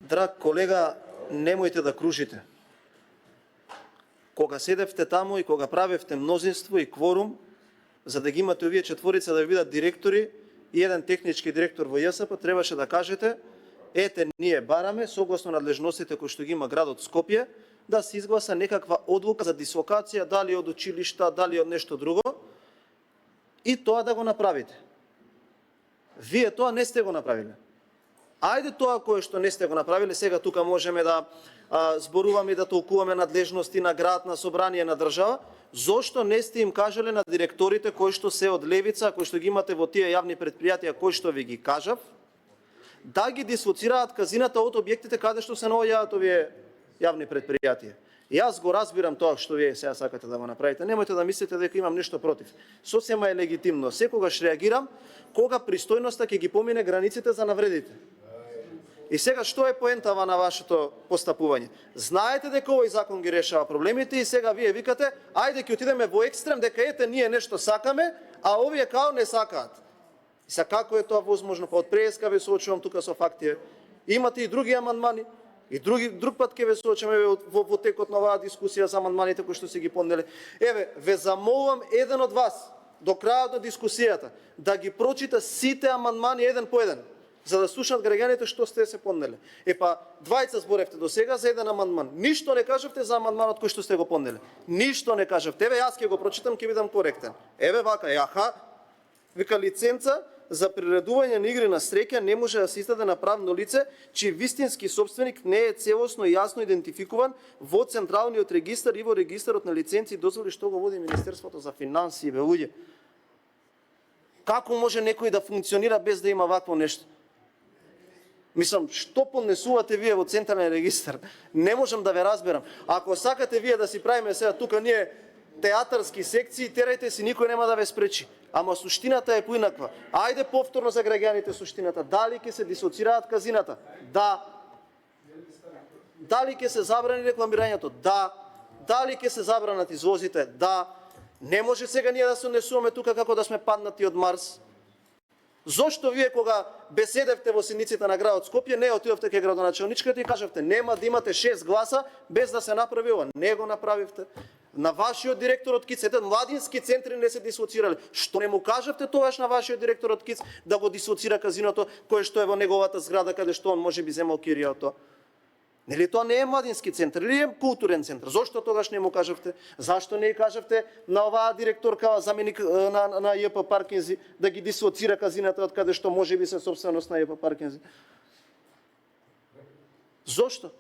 Драг колега, немојте да кружите. Кога седевте таму и кога правевте мнозинство и кворум, за да ги имате овие четворица да бидат директори и еден технички директор во ЈСП, требаше да кажете: ете, ние бараме, согласно надлежностите кои што ги има градот Скопје, да се изгласа некаква одлука за дислокација, дали од училишта, дали од нешто друго, и тоа да го направите. Вие тоа не сте го направиле. Ајде тоа кое што не сте го направиле, сега тука можеме да зборуваме и да толкуваме надлежности на град, на собрание, на држава. Зошто не сте им кажале на директорите кои што се од левица, кои што ги имате во тие јавни предпријатија, кои што ви ги кажав, да ги дислоцираат казината од објектите каде што се наоѓаат овие јавни предпријатија. Јас го разбирам тоа што вие сега сакате да го направите. Немојте да мислите дека имам нешто против. Сосема е легитимно. Секогаш реагирам кога пристојноста ќе ги помине границите за навредите. И сега што е поентава на вашето постапување? Знаете дека овој закон ги решава проблемите и сега вие викате: ајде ќе отидеме во екстрем, дека ете ние нешто сакаме, а овие као не сакаат. И сега како е тоа возможно? Па од преска ве соочувам тука со факти. Имате и други амандмани, и друг пат ќе ве соочиме во текот на оваа дискусија за амандманите кои што се ги поднеле. Еве, ве замолувам еден од вас до крајот на дискусијата да ги прочита сите амандмани еден по еден, за да слушнат граѓаните што сте се поднеле. Па, двајца зборевте до сега за еден амандман. Ништо не кажавте за амандманот кој што сте го поднеле. Ништо не кажавте. Еве, јас ќе го прочитам, ќе бидам коректен. Еве вака, јаха, вика: лиценца за приредување на игри на среќа не може да се издаде на правно лице чиј вистински собственик не е целосно и јасно идентификуван во Централниот регистар и во регистарот на лиценци и дозволи што го води Министерството за финансии, бе луѓе. Како може некој да функционира без да има вакво нешто? Мислам, што поднесувате вие во Централен регистар? Не можам да ве разберам. Ако сакате вие да си правиме сега тука ние театарски секции, терајте си, никој нема да ве спречи. Ама суштината е поинаква. Ајде повторно за граѓаните суштината. Дали ќе се дисоцираат казината? Да. Дали ќе се забрани рекламирањето? Да. Дали ќе се забранат извозите? Да. Не може сега ние да се однесуваме тука како да сме паднати од Марс. Зошто вие кога беседевте во седниците на градот Скопје, не отидовте кај градоначалничката и кажавте: нема да имате 6 гласа без да се направи ова? Не го направивте. На вашиот директор од КИЦ, еден младински центри не се дислоцирале. Што не му кажавте тогаш на вашиот директор од КИЦ да го дислоцира казиното кое што е во неговата зграда каде што он може би земал киријото? Нели тоа не е младински центар, или е културен центар? Зошто тогаш не му кажавте? Зашто не кажавте на оваа директорка, заменик на ЈП Паркинзи, да ги дислоцира казината од каде што може би се собственост на ЈП Паркинзи? Зошто?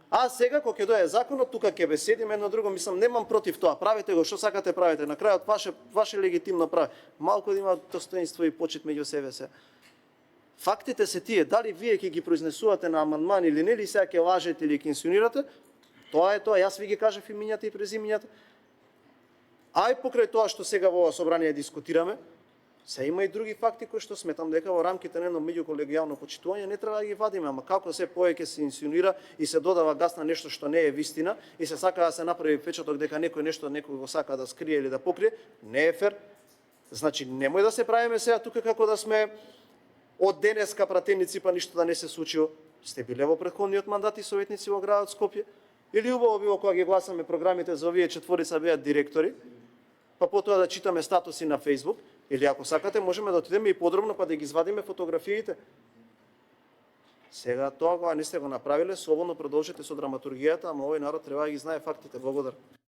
А сега кога ќе дое законот, тука ќе беседиме едно друго, мислам, немам против тоа. Правете го што сакате, правете. На крајот ваше легитимно право. Малку да има достоинство и почит меѓу себе се. Фактите се тие, дали вие ќе ги произнесувате на амандмани или не, или сега ќе лажете или ќе инсинуирате, тоа е тоа. Јас ви ги кажав имињата и презимињата. Ај покрај тоа што сега во ова собрание дискутираме, се има и други факти кои што сметам дека во рамките на едно меѓуколегијално почитување не треба да ги вадиме, ама како се повеќе се инсинуира и се додава гас на нешто што не е вистина и се сака да се направи впечаток дека некој го сака да скрие или да покрие, не е фер. Значи немој да се правиме сега тука како да сме од денеска пратеници па ништо да не се случило. Сте биле во претходниот мандат и советници во градот Скопје? Или убаво било кога ги гласаме програмите за овие четворица беа директори, па потоа да читаме статуси на Facebook, или ако сакате можеме да отидеме и подробно па да ги извадиме фотографиите. Сега тоа кога не сте го направиле, слободно продолжете со драматургијата, ама овој народ треба да ги знае фактите. Благодарам.